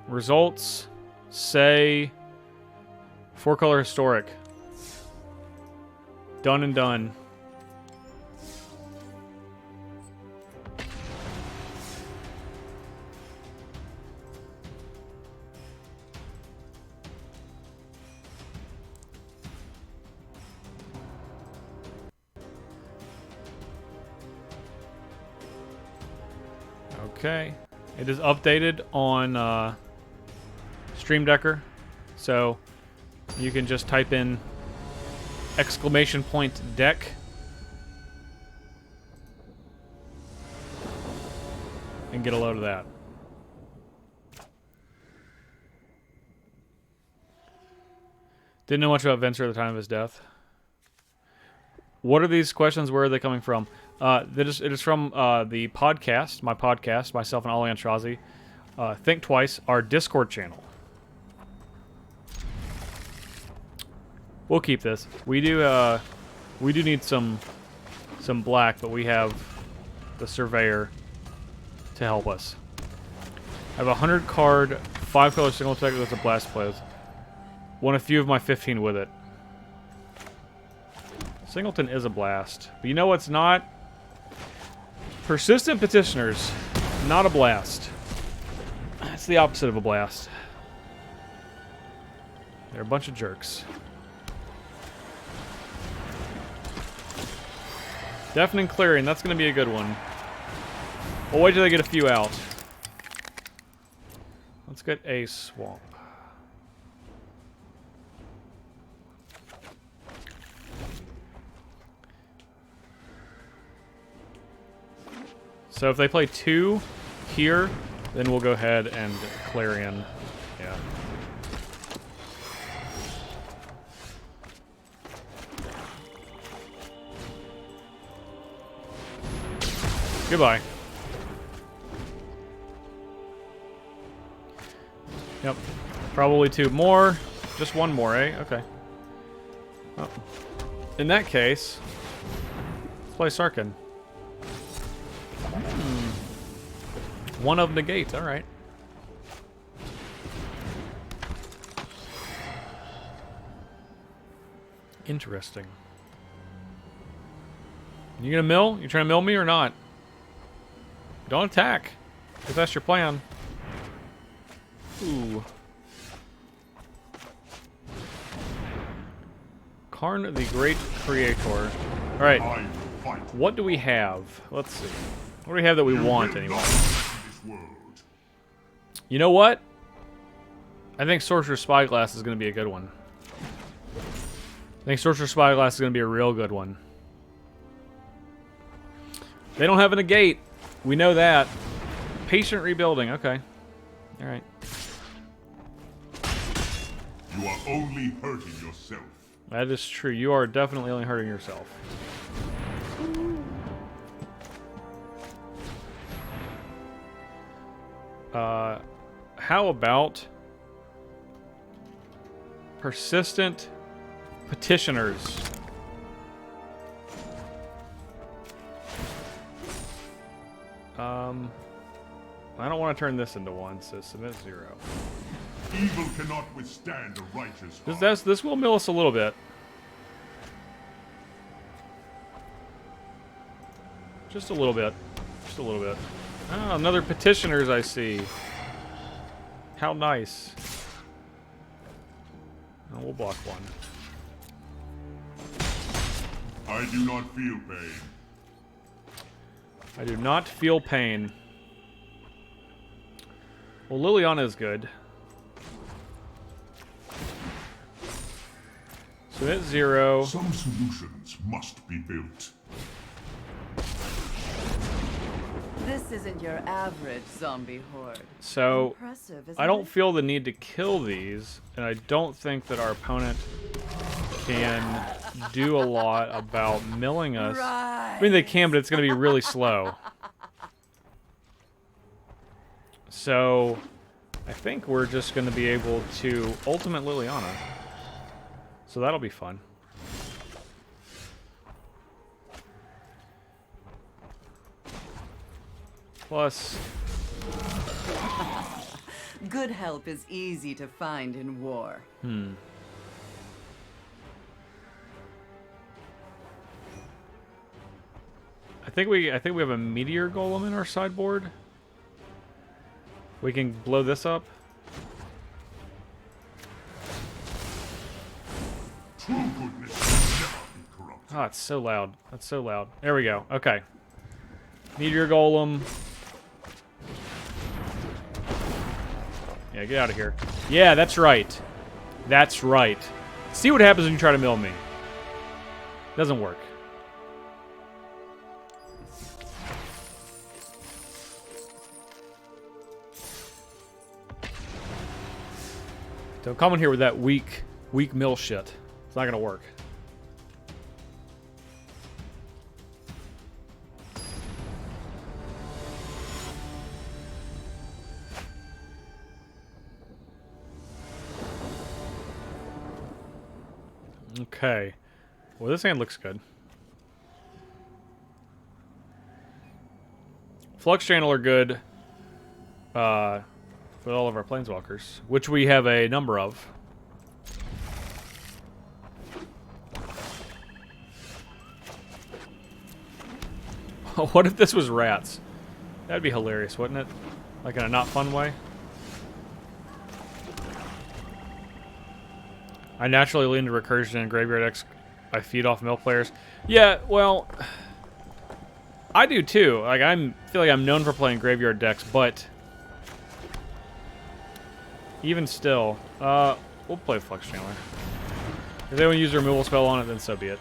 Results say 4-color historic. Done and done. Okay. It is updated on Stream Decker, so you can just type in !deck and get a load of that. Didn't know much about Venture at the time of his death. What are these questions? Where are they coming from? It is from the podcast, my podcast, myself and Ali Aintrazi. Think Twice, our Discord channel. We'll keep this. We do need some black, but we have the Surveyor to help us. I have a 100-card, 5-color single tech with a blast plays. Won a few of my 15 with it. Singleton is a blast. But you know what's not? Persistent Petitioners. Not a blast. It's the opposite of a blast. They're a bunch of jerks. Deafening Clarion. That's going to be a good one. We'll wait till they get a few out. Let's get a Swamp. So if they play 2 here, then we'll go ahead and Clarion. Yeah. Goodbye. Yep. Probably 2 more. Just 1 more, eh? Okay. Well, in that case, let's play Sarkin. 1 of negate, alright. Interesting. You gonna mill? You trying to mill me or not? Don't attack, if that's your plan. Ooh. Karn the Great Creator. Alright. What do we have? Let's see. What do we have that we want anyway? You know what? I think Sorcerer's Spyglass is going to be a good one. I think Sorcerer's Spyglass is going to be a real good one. They don't have a negate. We know that. Patient Rebuilding. Okay. Alright. You are only hurting yourself. That is true. You are definitely only hurting yourself. How about Persistent Petitioners? I don't want to turn this into 1, so submit 0. Evil cannot withstand a righteous heart. This will mill us a little bit. Just a little bit. Just a little bit. Ah, another Petitioners I see. How nice. Oh, we'll block 1. I do not feel pain. I do not feel pain. Well, Liliana is good. Submit 0. Some solutions must be built. This isn't your average zombie horde. So, Impressive, isn't I don't it? feel the need to kill these, and I don't think that our opponent can do a lot about milling us. Right. I mean, they can, but it's going to be really slow. So, I think we're just going to be able to ultimate Liliana. So that'll be fun. Plus... Good help is easy to find in war. I think we have a meteor golem in our sideboard. We can blow this up. True goodness will never be corrupted. Oh, it's so loud. That's so loud. There we go. Okay. Meteor golem. Yeah, get out of here. Yeah, that's right. That's right. See what happens when you try to mill me. Doesn't work. Don't come in here with that weak mill shit. It's not gonna work. Okay. Well, this hand looks good. Flux Channel are good. For all of our planeswalkers, which we have a number of. What if this was rats? That'd be hilarious, wouldn't it? Like in a not fun way. I naturally lean to recursion and graveyard X. I feed off mill players. Yeah, well, I do too. Like feel like I'm known for playing graveyard decks, but even still, we'll play Flux Channeler. If they want to use a removal spell on it, then so be it.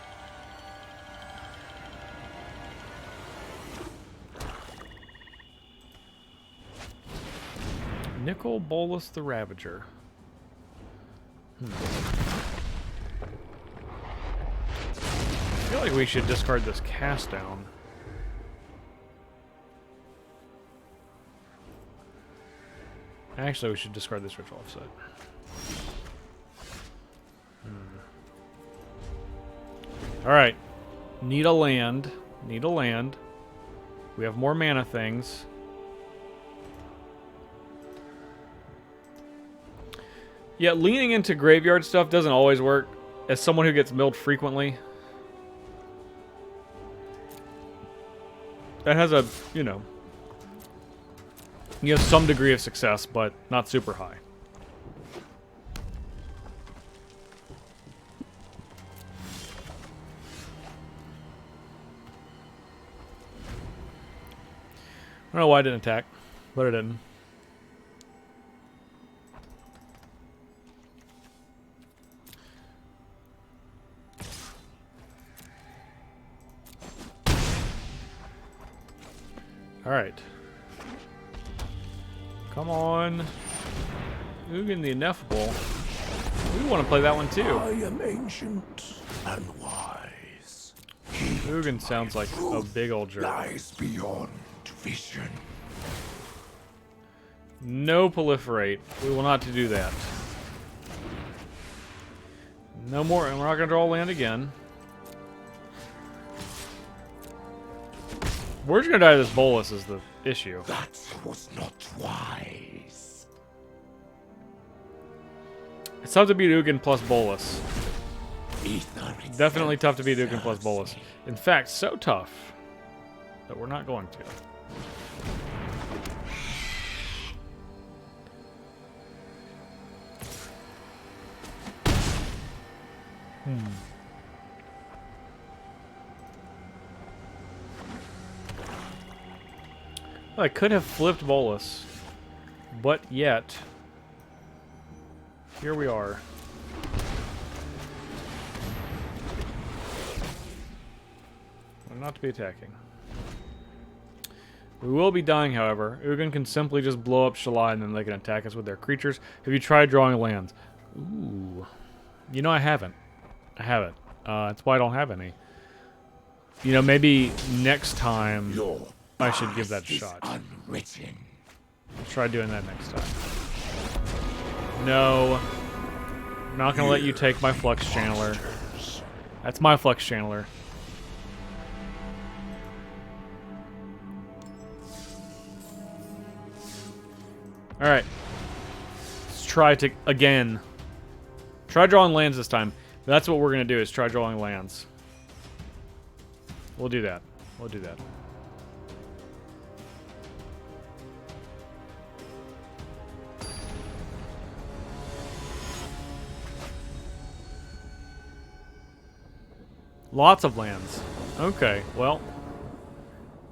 Nicol Bolas the Ravager. I feel like we should discard this cast down. Actually, we should discard this ritual offset. Alright. Need a land. Need a land. We have more mana things. Yeah, leaning into graveyard stuff doesn't always work. As someone who gets milled frequently, that has a, you know, you have some degree of success, but not super high. I don't know why I didn't attack, but I didn't. Alright. Come on. Ugin the Ineffable. We want to play that one too. I am ancient and wise. Ugin sounds like a big old jerk. Lies beyond vision. No proliferate. We will not do that. No more, and we're not going to draw land again. We're just going to die to this Bolas is the issue. That was not wise. It's tough to beat Ugin plus Bolas. Ether Definitely itself tough to beat Ugin plus serves Bolas. me. In fact, so tough that we're not going to. Well, I could have flipped Bolas, but yet, here we are. We're not to be attacking. We will be dying, however. Ugin can simply just blow up Shalai and then they can attack us with their creatures. Have you tried drawing lands? Ooh. You know, I haven't. I haven't. That's why I don't have any. You know, maybe next time I should give that a shot. Unwritten. I'll try doing that next time. No. I'm not going to let you take my Flux Channeler. That's my Flux Channeler. Alright. try to, again, try drawing lands this time. That's what we're going to do, is try drawing lands. We'll do that. We'll do that. Lots of lands. Okay, well.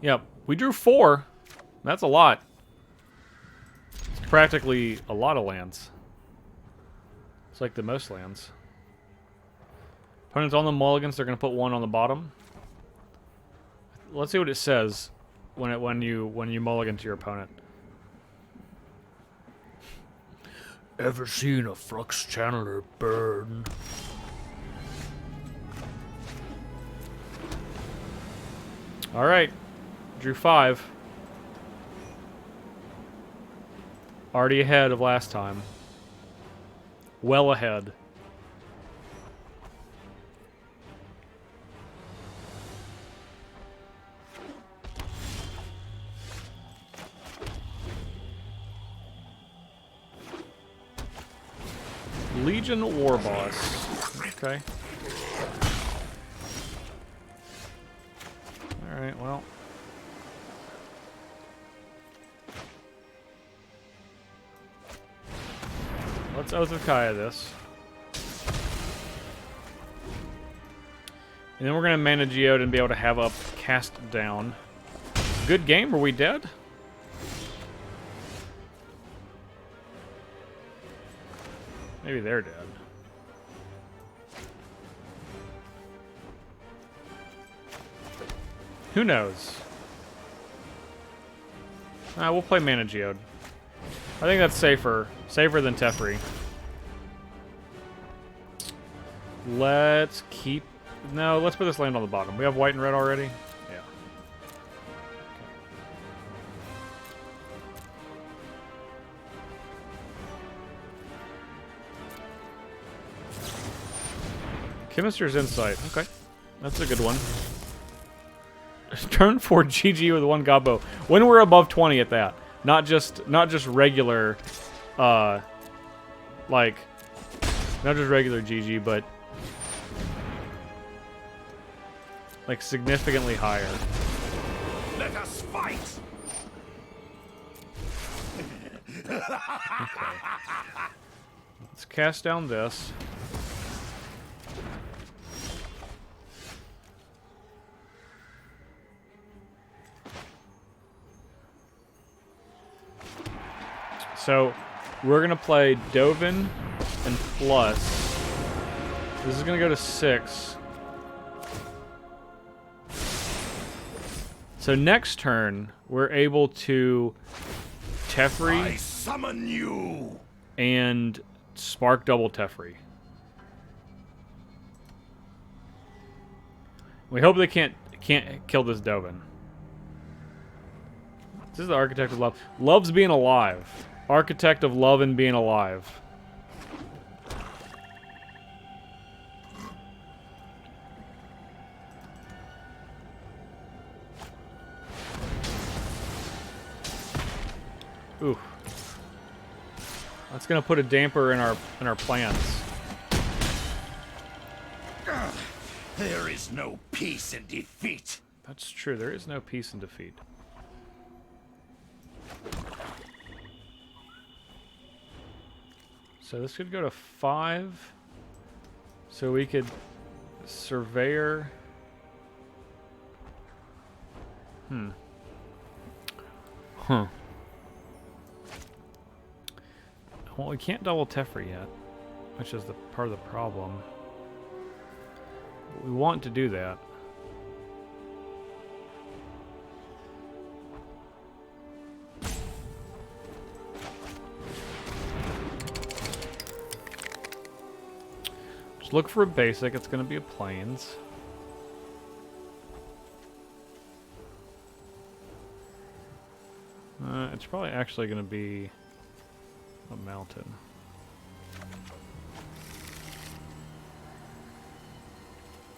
Yep, we drew 4. That's a lot. It's practically a lot of lands. It's like the most lands. Opponents on the mulligans, they're going to put 1 on the bottom. Let's see what it says when you mulligan to your opponent. Ever seen a flux channeler burn? Alright. Drew 5. Already ahead of last time. Well ahead. Legion Warboss. Okay. Alright, well. Let's Oath of Kaya this. And then we're going to mana Geode and be able to have up Cast Down. Good game. Were we dead? Maybe they're dead. Who knows? We'll play Mana Geode. I think that's safer. Safer than Teferi. Let's keep... No, let's put this land on the bottom. We have white and red already? Yeah. Chemister's Insight. Okay. That's a good one. Turn 4 GG with 1 Gobbo. When we're above 20 at that. Not just regular, like, not just regular GG, but like significantly higher. Let us fight. Okay. Let's cast down this. So, we're going to play Dovin and Plus. This is going to go to 6. So next turn, we're able to Teferi I summon you. And Spark double Teferi. We hope they can't kill this Dovin. This is the Architect of Love. Love's being alive. Architect of Love and being alive. Ooh. That's gonna put a damper in our plans. There is no peace in defeat. That's true. There is no peace in defeat. So this could go to 5. So we could Surveyor. Huh. Well, we can't double Teferi yet, which is the part of the problem. We want to do that. Just look for a basic. It's going to be a plains. It's probably actually going to be a mountain.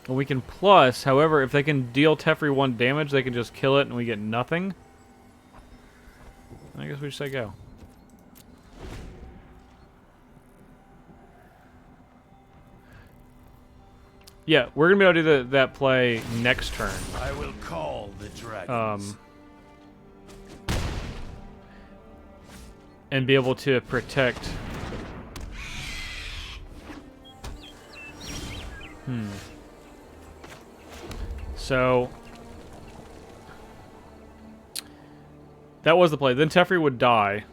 And we can plus, however, if they can deal Teferi 1 damage, they can just kill it and we get nothing. I guess we just say go. Yeah, we're gonna be able to do that play next turn. I will call the dragons. And be able to protect. So that was the play. Then Teferi would die.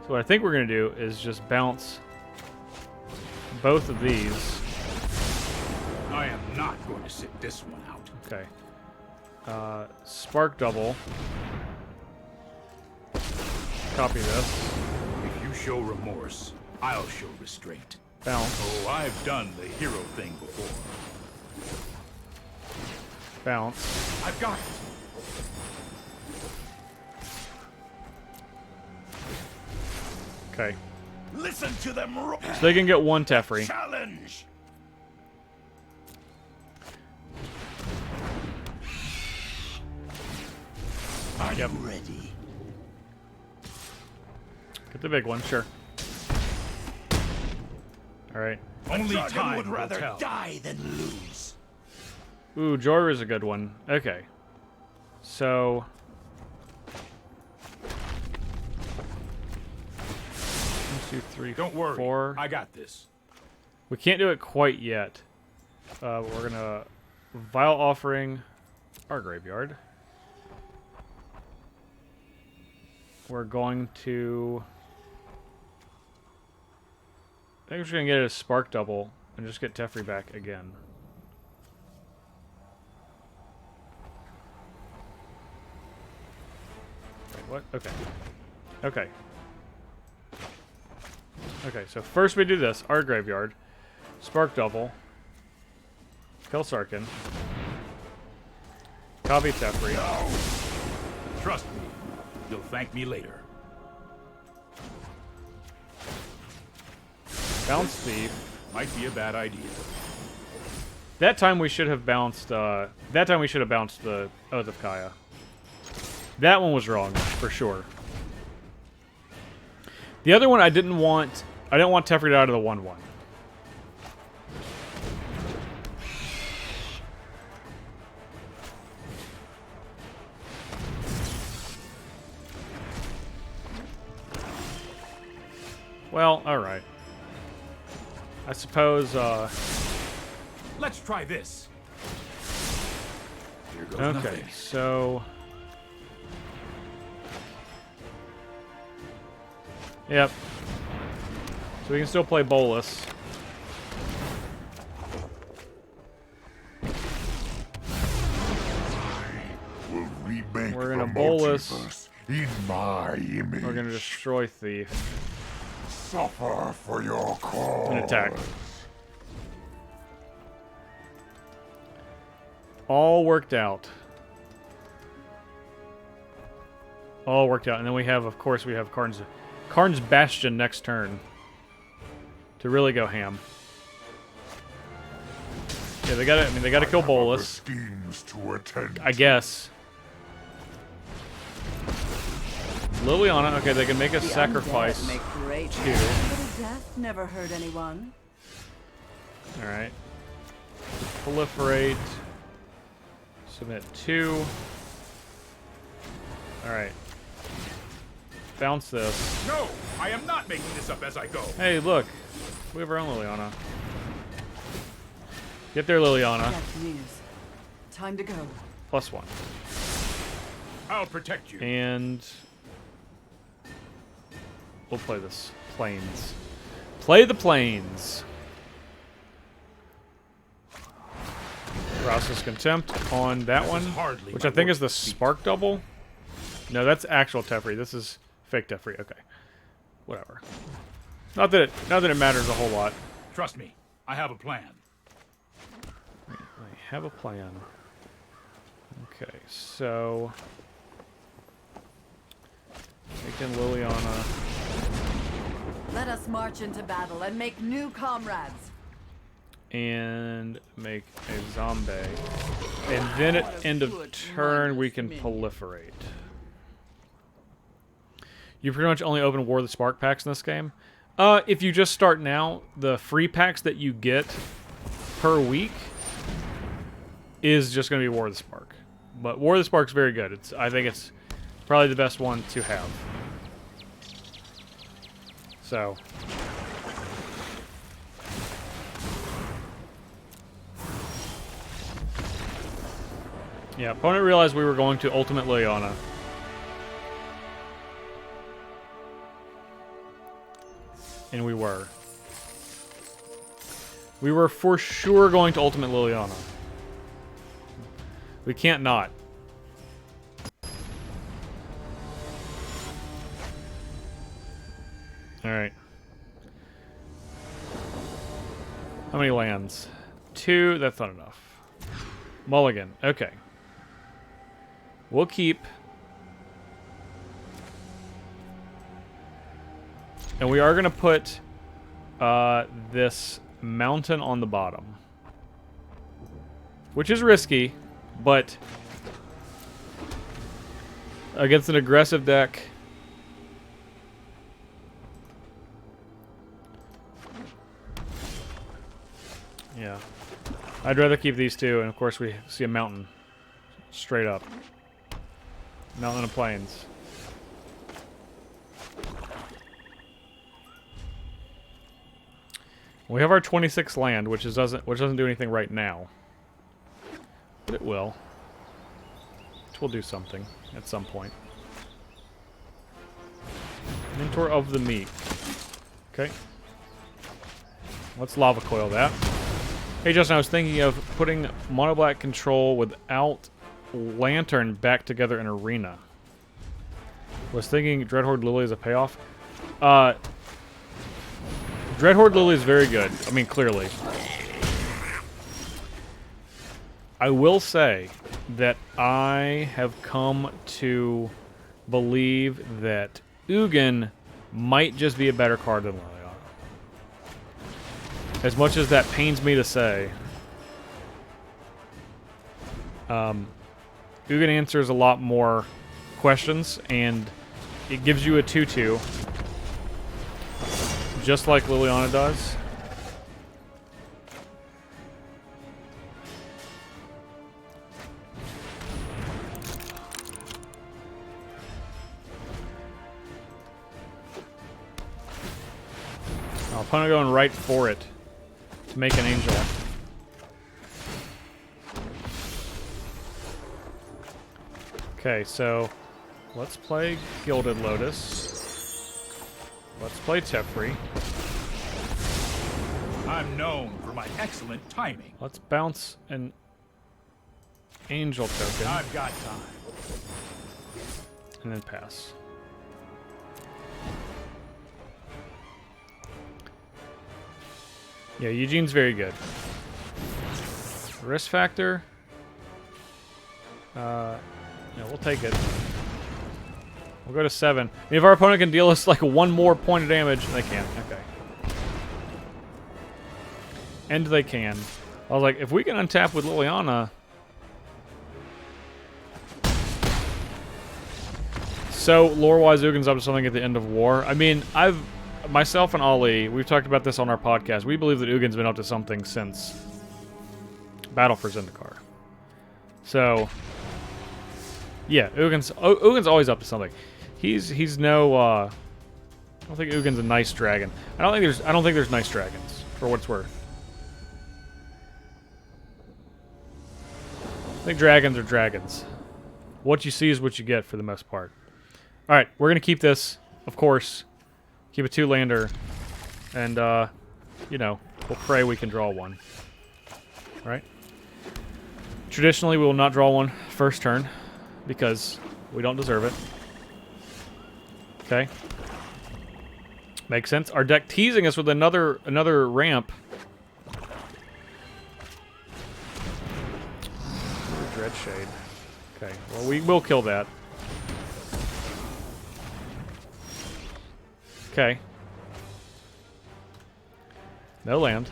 So what I think we're going to do is just bounce both of these. I am not going to sit this one out. Okay. Spark double. Copy this. If you show remorse, I'll show restraint. Bounce. Oh, I've done the hero thing before. Bounce. I've got it. Okay. Listen to them roar. So they can get one Teferi. Challenge. Are you ready? Get the big one, sure. Alright. Only dragon time would will rather tell. die than lose. Ooh, Jorah's a good one. Okay. So... 1, 2, 3, Don't worry. 4. I got this. We can't do it quite yet. We're gonna Vile Offering our graveyard. We're going to... I think we're just gonna get a Spark Double and just get Teferi back again. Wait, what? Okay. Okay. Okay, so first we do this. Our graveyard. Spark Double. Kill Sarkin. Copy Teferi. Trust me. You'll thank me later. Bounce Thief. Might be a bad idea. That time we should have bounced, that time we should have bounced the Oath of Kaya. That one was wrong, for sure. The other one I didn't want Teferi out of the 1/1. Well, alright. I suppose, Let's try this. Here goes okay, nothing. so... Yep. So we can still play Bolus. Will remake We're gonna the Bolus. multiverse in my image. We're gonna destroy Thief Suffer for your cause. and attack. All worked out. All worked out. And then we have, of course, we have Karn's Bastion next turn. To really go ham. Yeah, they gotta, I mean, they gotta kill Bolus. Schemes to attend. I guess. Liliana, okay, they can make a The sacrifice. undead make great Two. Little death never hurt anyone. Alright. Proliferate. Submit 2. Alright. Bounce this. No, I am not making this up as I go. Hey, look. We have our own Liliana. Get there, Liliana. Death news. Time to go. +1. I'll protect you. And... we'll play this. Plains. Play the Plains. Rouse's Contempt on that one, hardly which my I think work is the speed. Spark Double. No, that's actual Teferi. This is fake Teferi. Okay, whatever. Not that it matters a whole lot. Trust me, I have a plan. I have a plan. Okay, so taking Liliana. Let us march into battle and make new comrades. And make a zombie. And then at end of turn, we can proliferate. You pretty much only open War of the Spark packs in this game. If you just start now, the free packs that you get per week is just going to be War of the Spark. But War of the Spark's very good. I think it's probably the best one to have. So. Yeah, opponent realized we were going to Ultimate Liliana. And we were. We were for sure going to Ultimate Liliana. We can't not. Alright. How many lands? 2, that's not enough. Mulligan, okay. We'll keep... And we are going to put this mountain on the bottom. Which is risky, but against an aggressive deck... Yeah. I'd rather keep these two, and of course we see a mountain. Straight up. Mountain of Plains. We have our 26th land, which doesn't do anything right now. But it will. Which will do something at some point. Mentor of the Meek. Okay. Let's lava coil that. Hey Justin, I was thinking of putting mono black control without Lantern back together in Arena. Was thinking Dreadhorde Lily is a payoff. Dreadhorde Lily is very good. I mean, clearly. I will say that I have come to believe that Ugin might just be a better card than Liliana. As much as that pains me to say. Ugin answers a lot more questions, and it gives you a 2/2. Just like Liliana does. Our opponent going right for it to make an angel. Okay, so let's play Gilded Lotus. Let's play Teferi. I'm known for my excellent timing. Let's bounce an angel token. I've got time. And then pass. Yeah, Eugene's very good. Risk factor. Yeah, we'll take it. We'll go to 7. I mean, if our opponent can deal us like 1 more point of damage, they can. Okay. And they can. I was like, if we can untap with Liliana. So, lore-wise, Ugin's up to something at the end of war. I mean, myself and Ali, we've talked about this on our podcast. We believe that Ugin's been up to something since Battle for Zendikar. So, yeah, Ugin's always up to something. He's no. I don't think Ugin's a nice dragon. I don't think there's nice dragons, for what it's worth. I think dragons are dragons. What you see is what you get for the most part. All right, we're gonna keep this, of course. Keep a 2-lander, and you know, we'll pray we can draw one. All right. Traditionally, we will not draw one first turn because we don't deserve it. Okay. Makes sense. Our deck teasing us with another ramp. Dread Shade. Okay. Well, we will kill that. Okay. No land.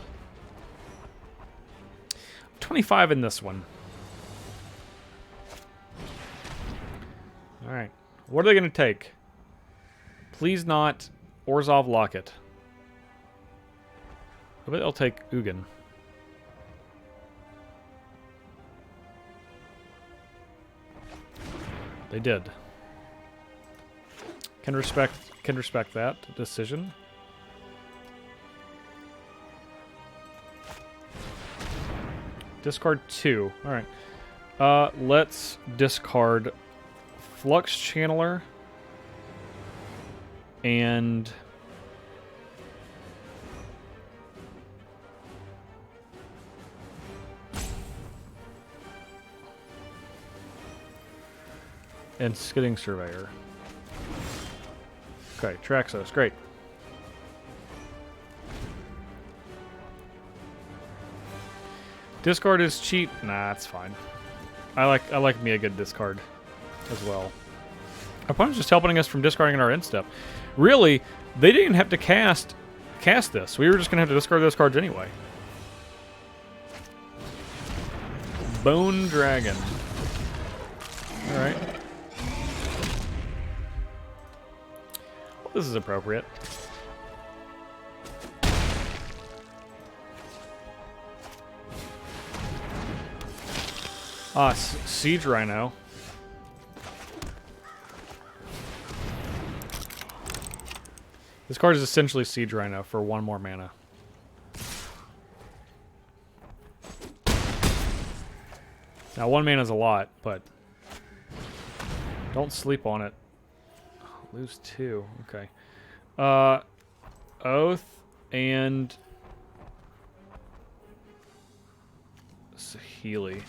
25 in this one. Alright. What are they going to take? Please not Orzhov Locket. I bet they'll take Ugin. They did. Can respect that decision. Discard 2. Alright. Let's discard Flux Channeler and Skidding Surveyor. Okay, Traxos, great. Discard is cheap. Nah, it's fine. I like me a good discard as well. Our opponent's just helping us from discarding our end step. Really, they didn't have to cast this. We were just gonna have to discard those cards anyway. Bone Dragon. Alright. Well, this is appropriate. Ah, Siege Rhino. This card is essentially Siege Rhino for 1 more mana. Now 1 mana is a lot, but don't sleep on it. Oh, lose 2. Okay. Oath and Saheeli.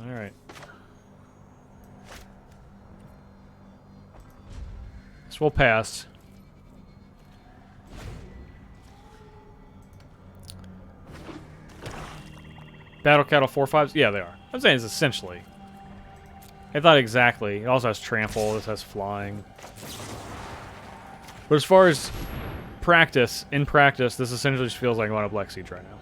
All right. So we'll pass. Battle Cattle 4/5s? Yeah, they are. I'm saying it's essentially. It's not exactly. It also has Trample. This has Flying. But as far as practice, in practice, this essentially just feels like a lot of Black Siege right now.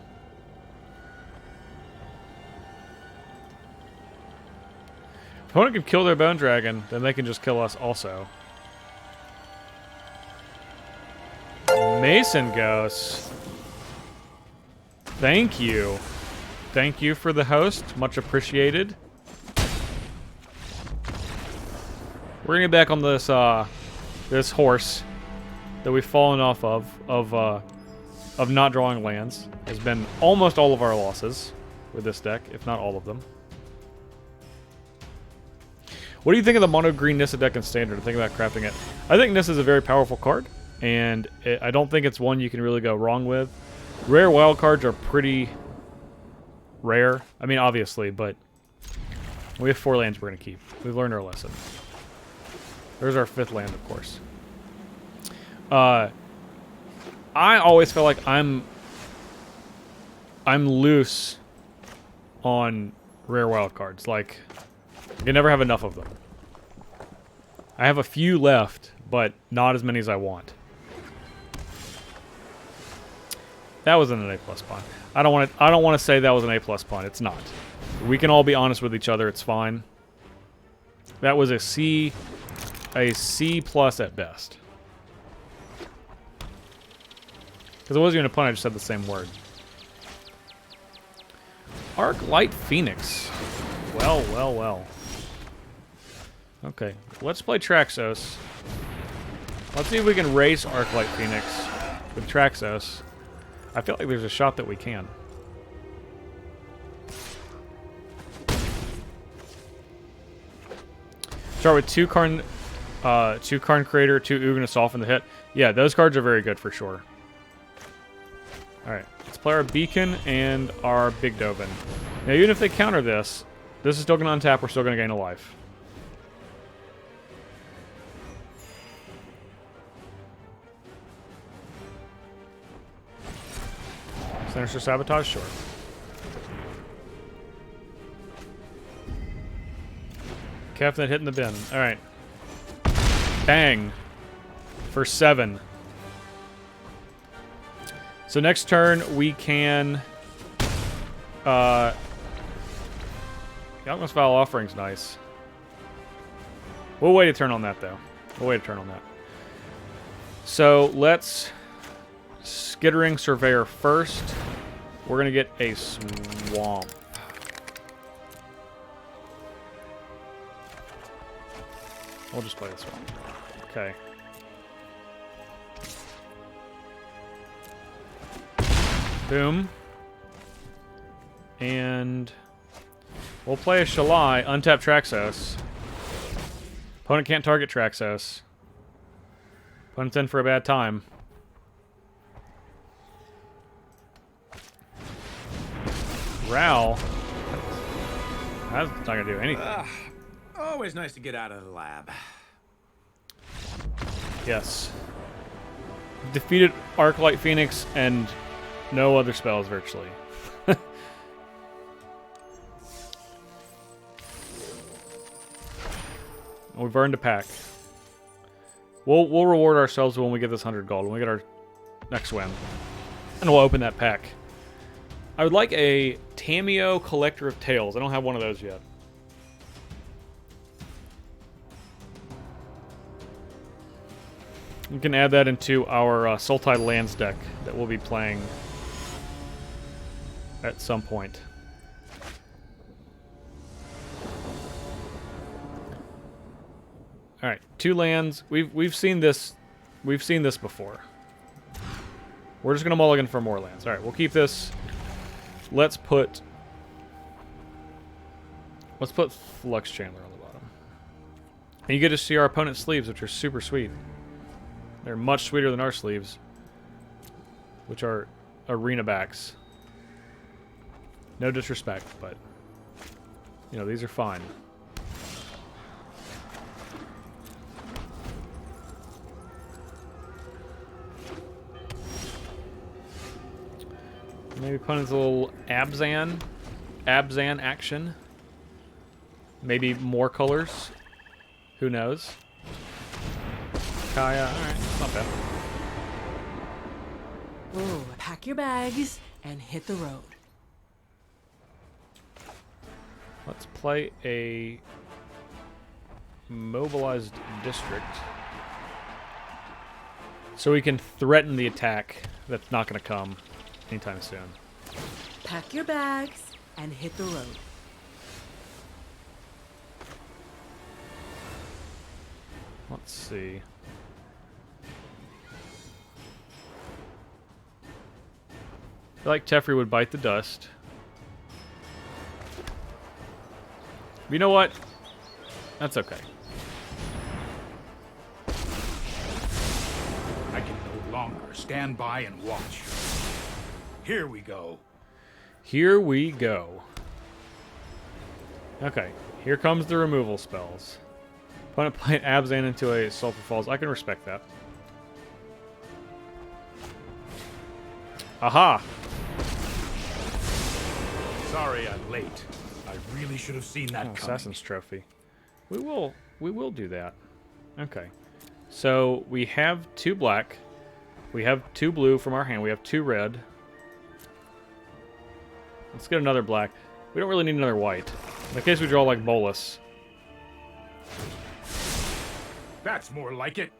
If opponent can kill their Bone Dragon, then they can just kill us also. Mason Ghost. Thank you. Thank you for the host. Much appreciated. We're gonna get back on this this horse that we've fallen off of not drawing lands. Has been almost all of our losses with this deck, if not all of them. What do you think of the mono green Nissa deck in Standard? Think about crafting it. I think Nissa is a very powerful card, and I don't think it's one you can really go wrong with. Rare wild cards are pretty rare. I mean, obviously, but we have 4 lands we're going to keep. We've learned our lesson. There's our 5th land, of course. I always feel like I'm loose on rare wild cards. Like, I can never have enough of them. I have a few left, but not as many as I want. That wasn't an A+ pun. I don't want to say that was an A+ pun. It's not. We can all be honest with each other. It's fine. That was a C+ at best. Because it wasn't even a pun. I just said the same word. Arc Light Phoenix. Well, well, well. Okay, let's play Traxos. Let's see if we can race Arclight Phoenix with Traxos. I feel like there's a shot that we can. Start with 2 Karn Creator, 2 Ugin to soften the hit. Yeah, those cards are very good for sure. Alright, let's play our Beacon and our Big Dovin. Now, even if they counter this, this is still going to untap, we're still going to gain a life. Sinister Sabotage, sure. Captain hitting the bin. Alright. Bang. For 7. So next turn we can The Alchemist Vile Offering's nice. We'll wait a turn on that, though. We'll wait a turn on that. So, let's... Skittering Surveyor first. We're going to get a Swamp. We'll just play this one. Okay. Boom. And we'll play a Shalai, untap Traxos. Opponent can't target Traxos. Opponent's in for a bad time. Ral. That's not going to do anything. Always nice to get out of the lab. Yes. Defeated Arclight Phoenix and no other spells virtually. We've earned a pack. We'll reward ourselves when we get this 100 gold, when we get our next win. And we'll open that pack. I would like a Tameo Collector of Tales. I don't have one of those yet. We can add that into our Sultai Lands deck that we'll be playing at some point. All right, 2 lands. We've seen this. We've seen this before. We're just gonna mulligan for more lands. All right, we'll keep this. Let's put Flux Chandler on the bottom. And you get to see our opponent's sleeves, which are super sweet. They're much sweeter than our sleeves, which are arena backs. No disrespect, but you know, these are fine. Maybe opponent's a little Abzan action. Maybe more colors. Who knows? Kaya, alright, not bad. Ooh, pack your bags and hit the road. Let's play a mobilized district. So we can threaten the attack that's not going to come anytime soon. Pack your bags and hit the road. Let's see. I feel like Teferi would bite the dust. You know what? That's okay. I can no longer stand by and watch. Here we go. Here we go. Okay, here comes the removal spells. Opponent playing Abzan into a Sulphur Falls. I can respect that. Aha! Sorry I'm late. I really should have seen that coming. Assassin's Trophy. We will do that. Okay. So we have 2 black. We have 2 blue from our hand. We have 2 red. Let's get another black. We don't really need another white. In case we draw like Bolus. That's more like it.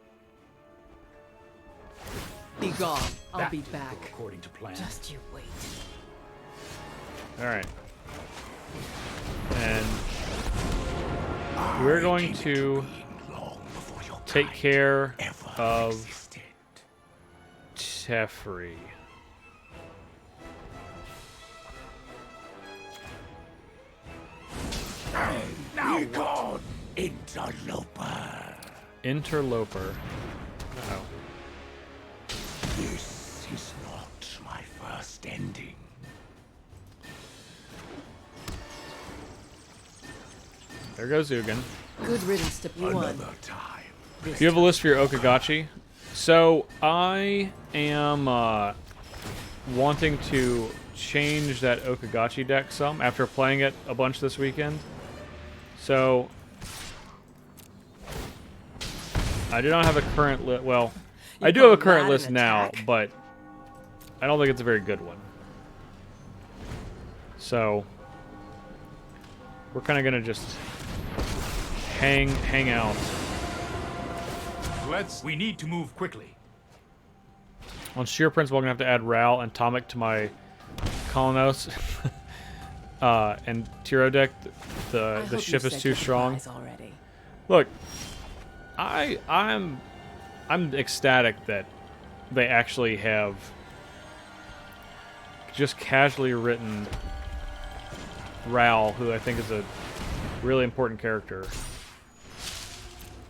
Be gone. I'll That be didn't back. go according to plan. Just you wait. Alright. And we're going to take care of Teferi. Now God, interloper. Interloper. Oh. This is not my first ending. There goes Ugin. Good riddance to one. Another time. Do you have a list for your Okagachi? So, I am wanting to change that Okagachi deck some after playing it a bunch this weekend. So, I do not have a current list. Well, I do have a current list now, but I don't think it's a very good one. So, we're kind of gonna just hang out. We need to move quickly. On sheer principle, I'm gonna have to add Ral and Tomic to my Kolonos. And Tiro deck. The ship is too strong. Already. Look, I'm ecstatic that they actually have just casually written Ral, who I think is a really important character,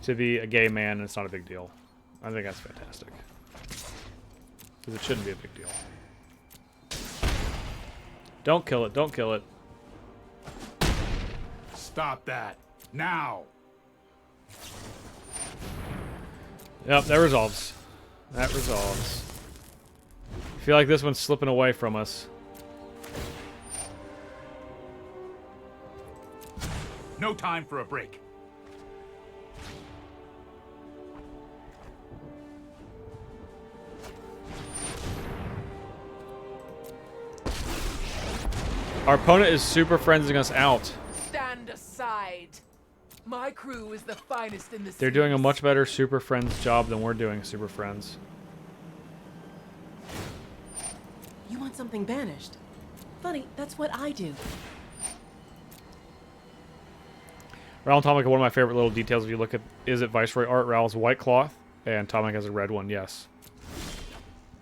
to be a gay man, and it's not a big deal. I think that's fantastic. Because it shouldn't be a big deal. Don't kill it, don't kill it. Stop that. Now. Yep, that resolves. That resolves. I feel like this one's slipping away from us. No time for a break. Our opponent is super friending us out. Stand aside. My crew is the finest in the They're doing a seas. much better Super Friends job than we're doing Super Friends. You want something banished? Funny, that's what I do. Ral and Tomic are one of my favorite little details. If you look at, is it Viceroy art? Ral's white cloth, and Tomic has a red one. Yes,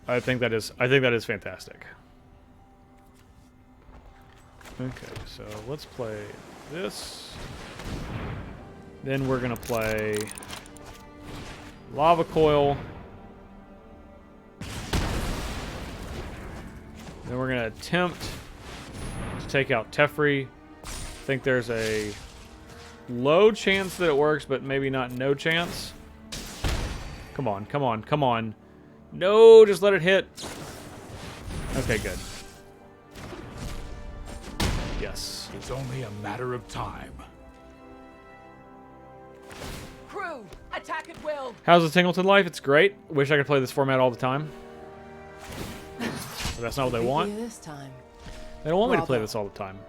I think that is fantastic. Okay, so let's play this. Then we're gonna play Lava Coil. Then we're gonna attempt to take out Teferi. I think there's a low chance that it works, but maybe not no chance. Come on, come on, come on. No, just let it hit. Okay, good. Yes. It's only a matter of time. Crew, attack at will. How's the Singleton life? It's great. Wish I could play this format all the time. But that's not what they want. This time. They don't want me to play this all the time.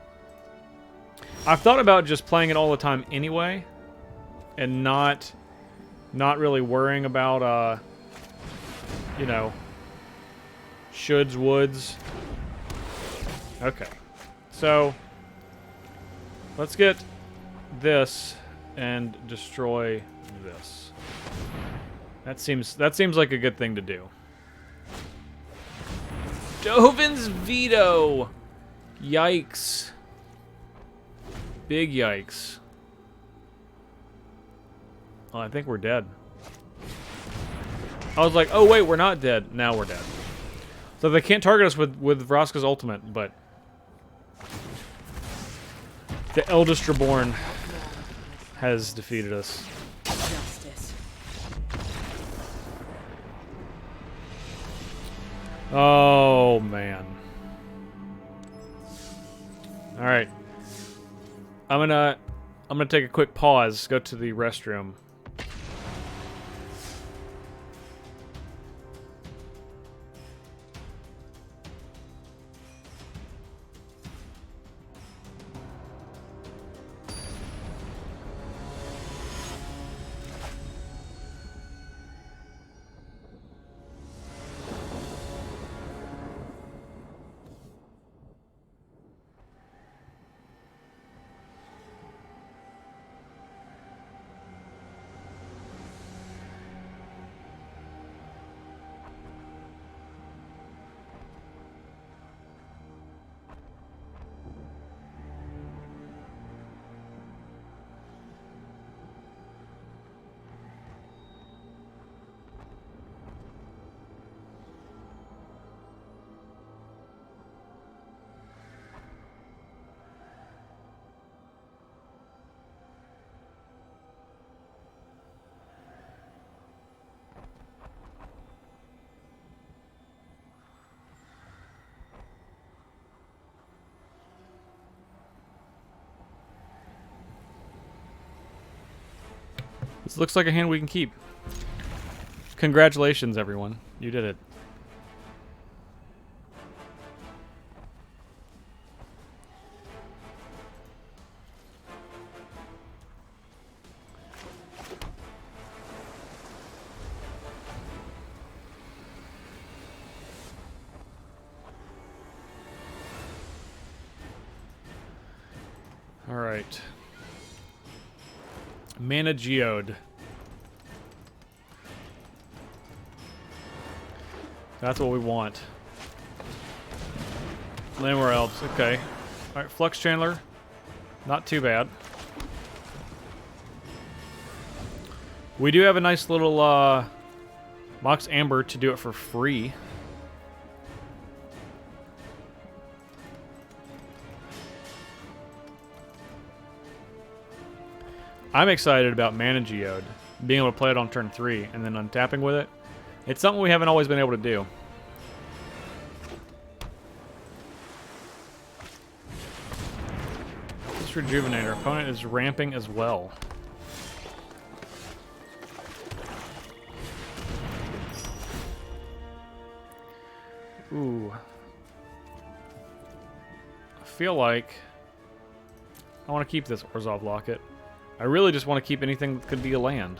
I've thought about just playing it all the time anyway, and not really worrying about you know, shoulds, woulds. Okay, so let's get this and destroy this. That seems like a good thing to do. Dovin's veto. Yikes. Big yikes. Oh, I think we're dead. I was like, oh wait, we're not dead. Now we're dead. So they can't target us with Vraska's ultimate, but the Eldest Reborn has defeated us. Justice. Oh man. All right. I'm gonna take a quick pause, go to the restroom. This looks like a hand we can keep. Congratulations, everyone. You did it. Alright. Mana Geode. That's what we want. Anywhere else. Okay. Alright, Flux Chandler. Not too bad. We do have a nice little Mox Amber to do it for free. I'm excited about Mana Geode, being able to play it on turn 3 and then untapping with it. It's something we haven't always been able to do. This Rejuvenator. Opponent is ramping as well. Ooh. I feel like I want to keep this Orzhov Locket. I really just want to keep anything that could be a land.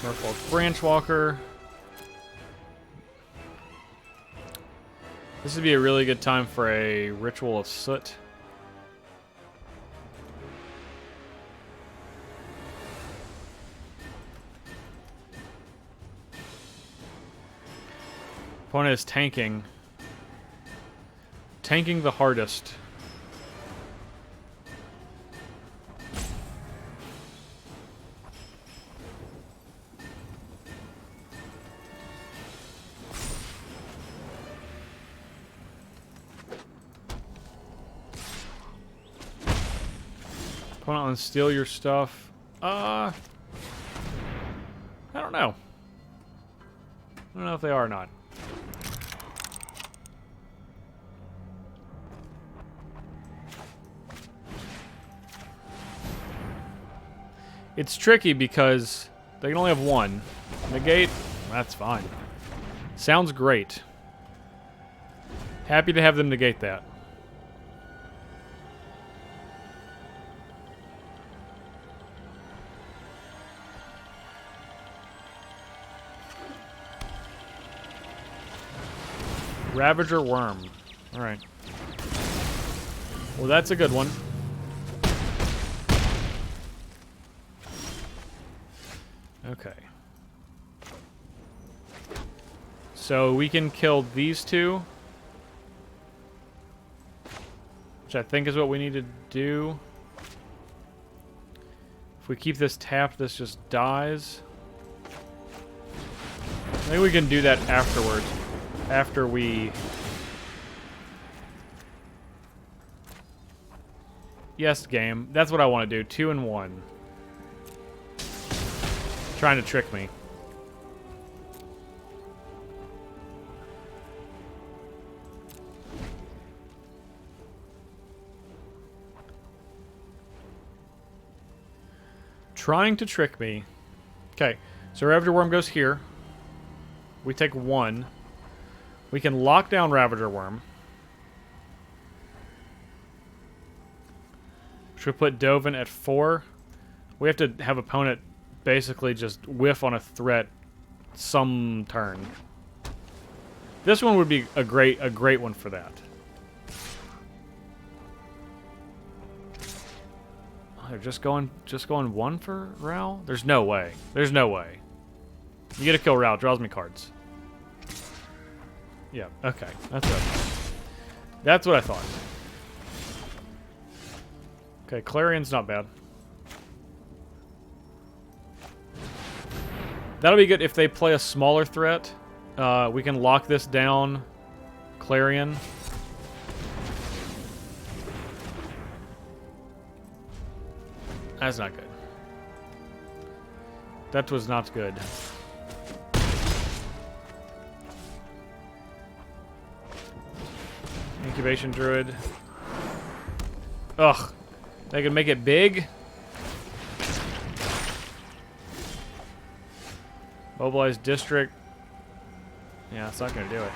Merfolk Branchwalker. This would be a really good time for a Ritual of Soot. Opponent is tanking. Tanking the hardest. Opponent unsteal your stuff. I don't know. I don't know if they are or not. It's tricky because they can only have one. Negate, that's fine. Sounds great. Happy to have them negate that. Ravager Worm. Alright. Well, that's a good one. Okay. So we can kill these two, which I think is what we need to do. If we keep this tapped, this just dies. I think we can do that afterwards. After we... Yes, game. That's what I want to do. 2 and 1. Trying to trick me. Trying to trick me. Okay, so Ravager Worm goes here. We take 1. We can lock down Ravager Worm. Which would put Dovin at 4. We have to have opponent basically just whiff on a threat some turn. This one would be a great one for that. Oh, they're just going 1 for Ral? There's no way. There's no way. You get to kill Ral, draws me cards. Yeah, okay. That's what I thought. Okay, Clarion's not bad. That'll be good if they play a smaller threat. We can lock this down. Clarion. That's not good. That was not good. Incubation Druid. Ugh. They can make it big. Mobilize District. Yeah, it's not going to do it.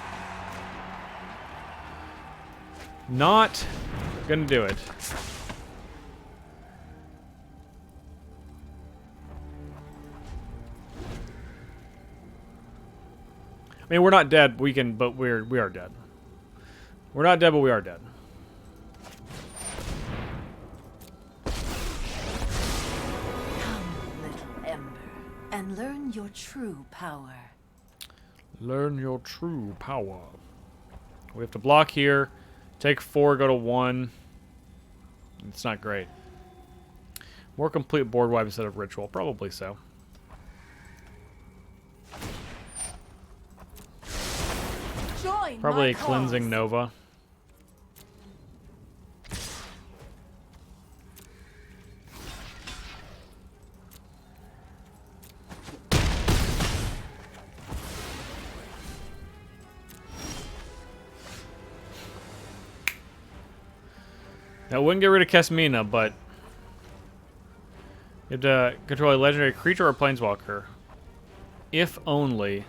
Not going to do it. I mean, we're not dead. We can, but we are dead. We're not dead, but we are dead. Come, little ember, and learn your true power. Learn your true power. We have to block here. Take 4, go to 1. It's not great. More complete board wipe instead of ritual. Probably so. Join Probably my a cleansing cause. Nova. That wouldn't get rid of Kesmina, but you have to control a legendary creature or planeswalker. If only.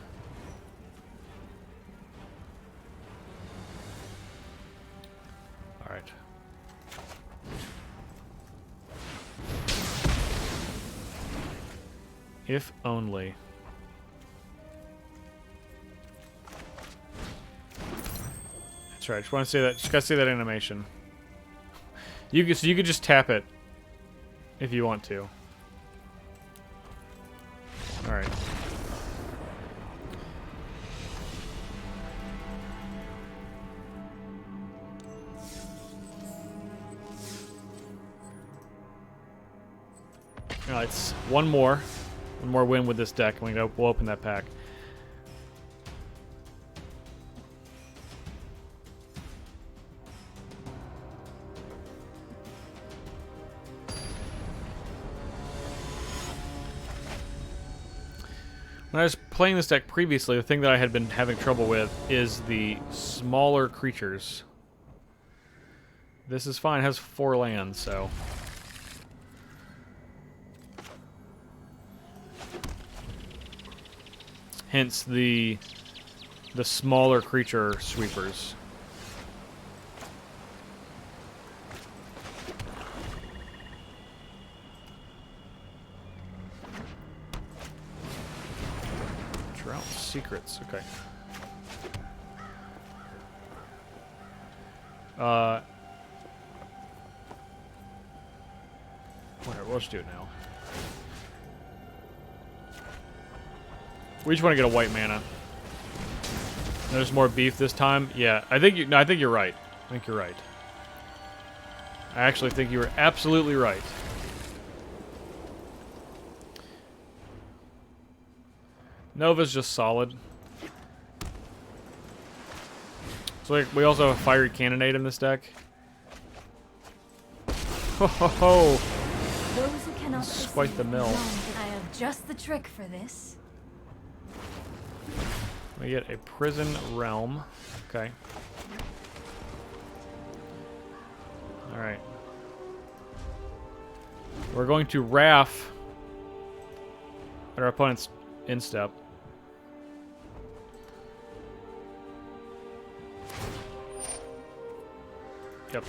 Alright. If only. That's right. Just want to say that. Just gotta see that animation. You could just tap it if you want to. All right. All right, it's one more win with this deck, and we'll open that pack. When I was playing this deck previously, the thing that I had been having trouble with is the smaller creatures. This is fine. It has 4 lands, so... Hence the smaller creature sweepers. Drought Secrets, okay. Whatever, let's do it now. We just want to get a white mana. There's more beef this time. Yeah, I think I think you're right. I think you're right. I actually think you were absolutely right. Nova's just solid. So we also have a Fiery Cannonade in this deck. Ho ho ho! Those who cannot This is quite the mill. I have just the trick for this. We get a Prison Realm. Okay. Alright. We're going to Wrath at our opponent's instep. Yep.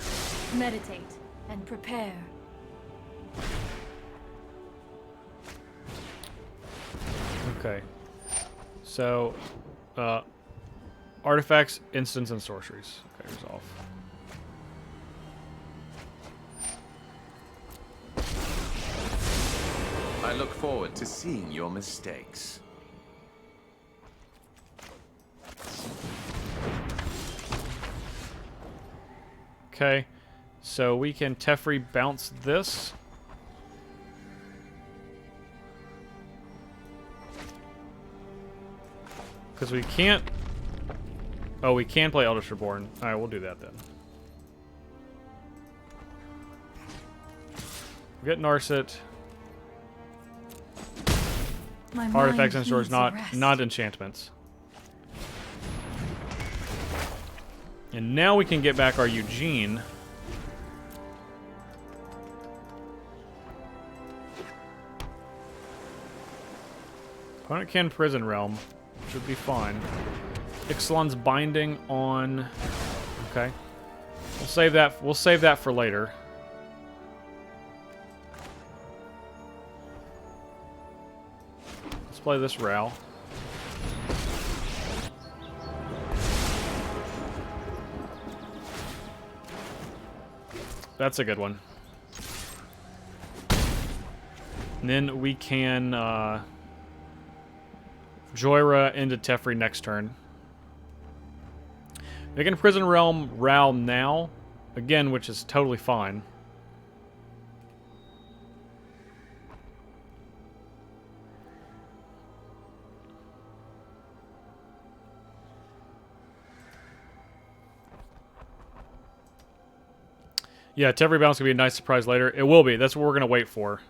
Meditate and prepare. Okay. So, artifacts, instants, and sorceries. Okay, resolve. I look forward to seeing your mistakes. Okay, so we can Teferi bounce this. Because we can't... Oh, we can play Eldritch Reborn. Alright, we'll do that then. We'll get Narset. My Artifacts mind and stores, needs a rest. not enchantments. And now we can get back our Eugene. Opponent can Prison Realm. Should be fine. Ixalan's Binding on... Okay. We'll save that for later. Let's play this Ral. That's a good one. And then we can Joyra into Teferi next turn. They can Prison Realm Ral now, again, which is totally fine. Yeah, Teferi Bounce could be a nice surprise later. It will be. That's what we're going to wait for.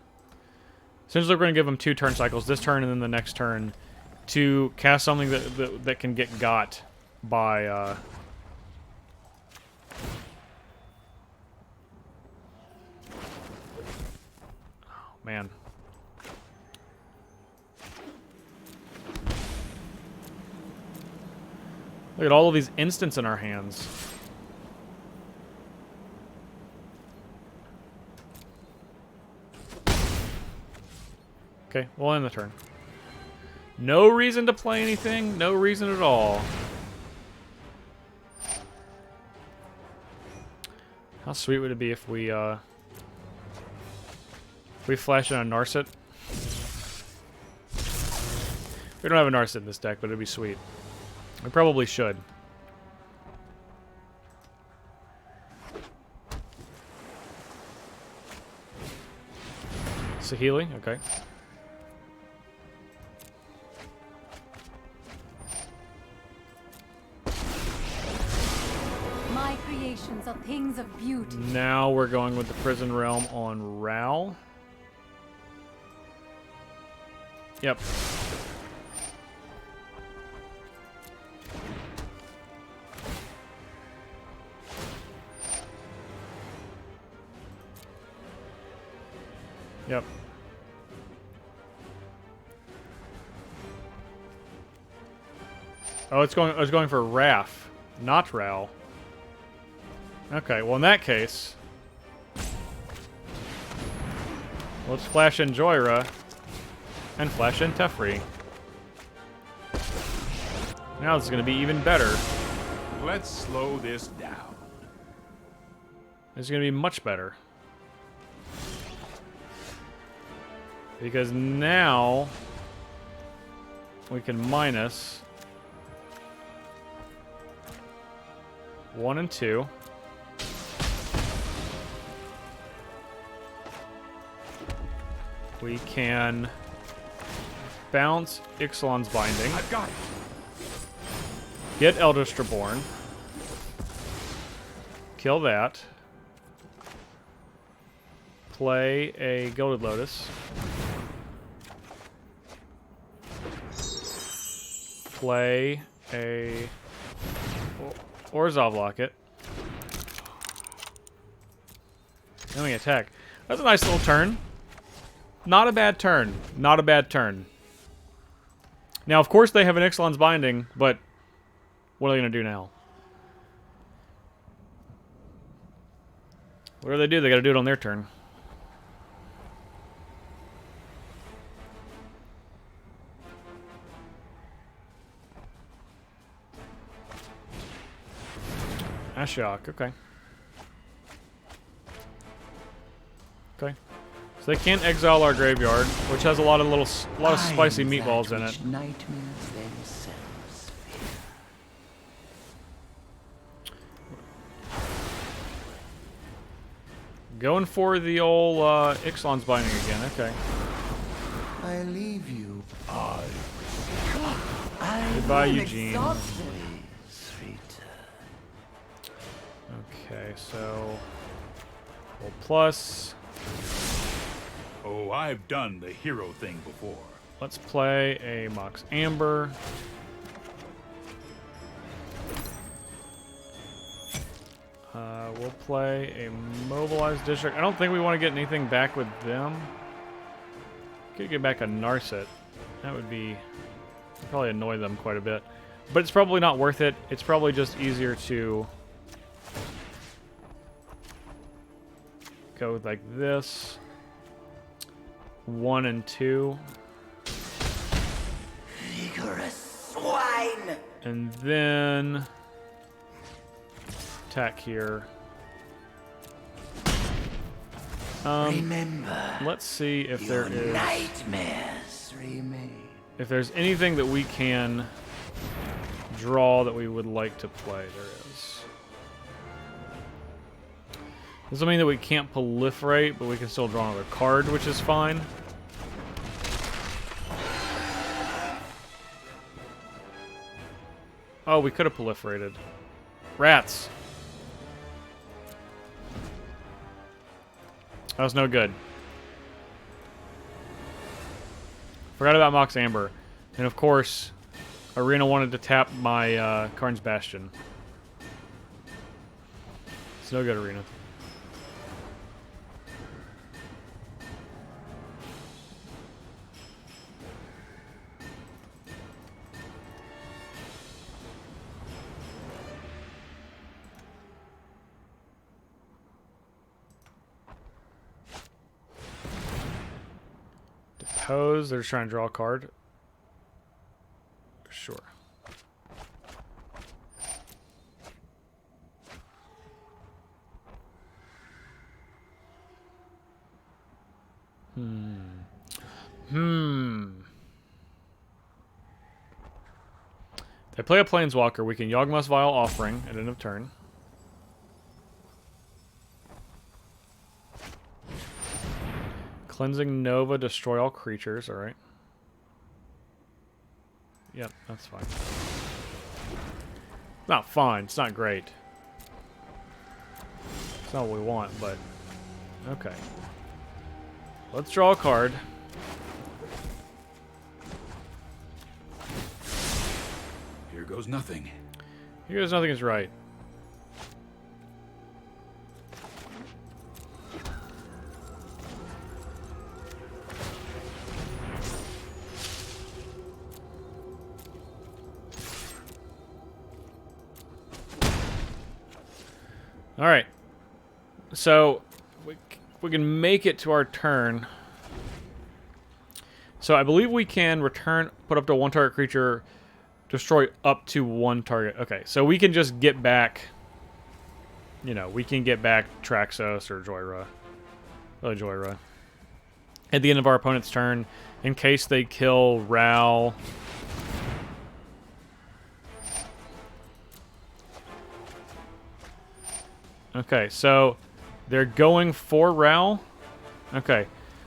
Essentially, we're going to give him 2 turn cycles, this turn and then the next turn, to cast something that can get got by... Oh, man. Look at all of these instants in our hands. Okay, we'll end the turn. No reason to play anything. No reason at all. How sweet would it be if we flash in a Narset? We don't have a Narset in this deck, but it'd be sweet. We probably should. Saheeli, okay. My creations are things of beauty. Now we're going with the Prison Realm on Ral. Yep. Yep. Oh, it's going for Raph, not Ral. Okay, well in that case, let's flash in Joyra and flash in Teferi. Now this is going to be even better. Let's slow this down. It's going to be much better. Because now we can minus 1 and 2. We can bounce Ixalan's Binding. I've got it. Get Eldritch Reborn. Kill that. Play a Gilded Lotus. Play a Orzhov Locket. Then we attack. That's a nice little turn. Not a bad turn. Not a bad turn. Now, of course, they have an Ixalan's Binding, but what are they going to do now? What do? They got to do it on their turn. Ashiok, okay. Okay. So they can't exile our graveyard, which has a lot of spicy meatballs in it. Nightmares themselves Going for the old Ixalan's Binding again, okay. I leave you. Goodbye, Eugene. Exhausted. Sweet. Okay, so we'll plus. Oh, I've done the hero thing before. Let's play a Mox Amber. We'll play a Mobilized District. I don't think we want to get anything back with them. Could get back a Narset. That would be probably annoy them quite a bit. But it's probably not worth it. It's probably just easier to go like this. 1 and 2. Vigorous swine. And then attack here. Remember, Let's see if your there is nightmares remain. if there's anything that we can draw that we would like to play. There is. Doesn't mean that we can't proliferate, but we can still draw another card, which is fine. Oh, we could have proliferated. Rats. That was no good. Forgot about Mox Amber. And of course, Arena wanted to tap my Karn's Bastion. It's no good, Arena. Depose. They're just trying to draw a card. Sure. They play a Planeswalker. We can Yawgmoth's Vial Offering at end of turn. Cleansing Nova, destroy all creatures. Alright. Yep, that's fine. Not fine. It's not great. It's not what we want, but... Okay. Let's draw a card. Here goes nothing. Here goes nothing is right. Alright. So, we can make it to our turn. So, I believe we can return, put up to one target creature, destroy up to one target. Okay, so we can just get back, you know, we can get back Traxos or Joyra. Really, Joyra. At the end of our opponent's turn, in case they kill Ral. Okay, so they're going for Ral. Okay,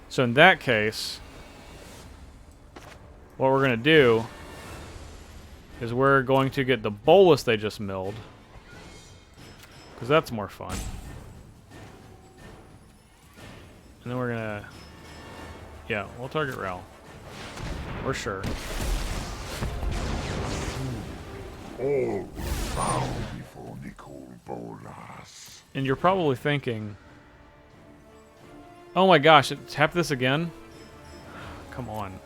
so in that case, what we're going to do is we're going to get the Bolus they just milled, because that's more fun. And then we're going to... Yeah, we'll target Ral. For sure. All bow before Nicol Bolas. And you're probably thinking, oh my gosh, tap this again? Come on.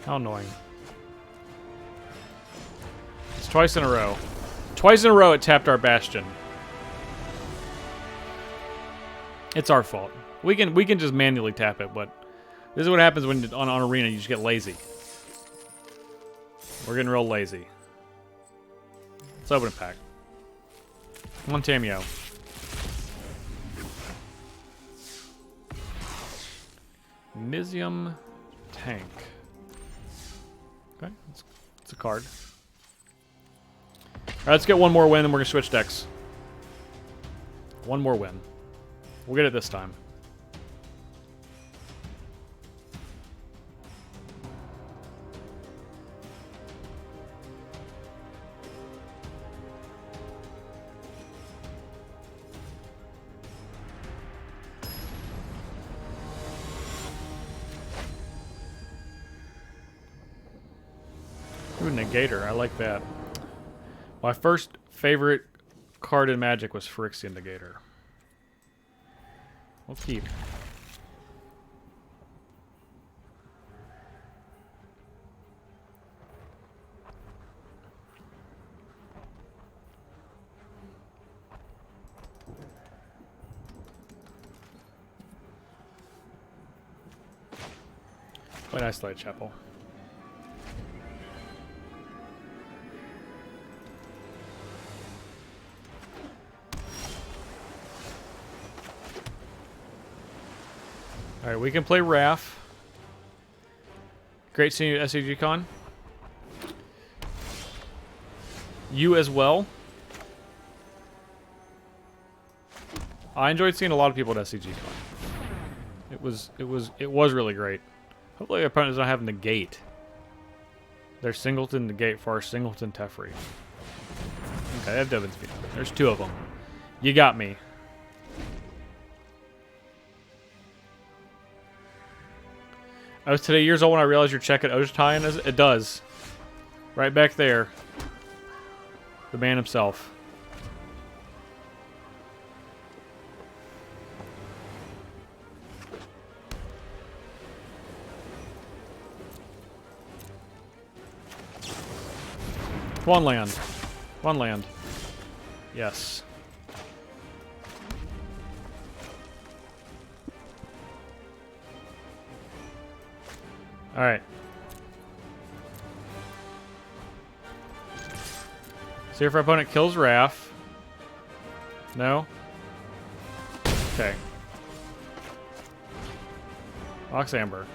How annoying. It's twice in a row. Twice in a row it tapped our Bastion. It's our fault. We can just manually tap it, but this is what happens when on Arena you just get lazy. We're getting real lazy. Let's open a pack. Come on, Tamio. Mizium Tank. Okay, it's a card. Alright, let's get one more win, and we're going to switch decks. One more win. We'll get it this time. Ooh, Negator. I like that. My first favorite card in Magic was Phyrexian Negator. We'll keep. Play nice Light Chapel. Alright, we can play Raph. Great seeing you at SCG Con. You as well. I enjoyed seeing a lot of people at SCG Con. It was really great. Hopefully our opponent doesn't have negate. There's Singleton negate for our Singleton Teferi. Okay, they have Devon speed. There's 2 of them. You got me. I was today years old when I realized your check at Ojitai, it does. Right back there. The man himself. One land. One land. Yes. Alright. See if our opponent kills Raph. No? Okay. Ox Amber.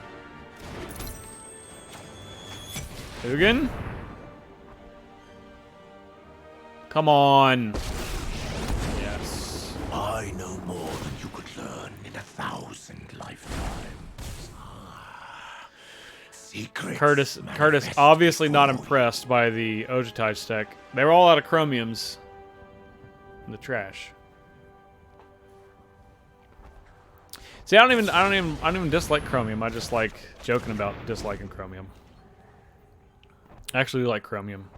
Ugin? Come on. Yes. I know more than you could learn in 1,000 lifetimes. Secrets Curtis manifest obviously not before impressed by the Ojitai stack. They were all out of chromiums in the trash. See, I don't even dislike chromium. I just like joking about disliking chromium. I actually like chromium.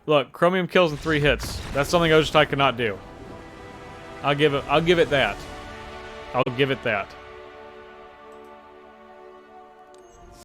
Look, chromium kills in 3 hits. That's something Ojitai cannot do. I'll give it that. I'll give it that.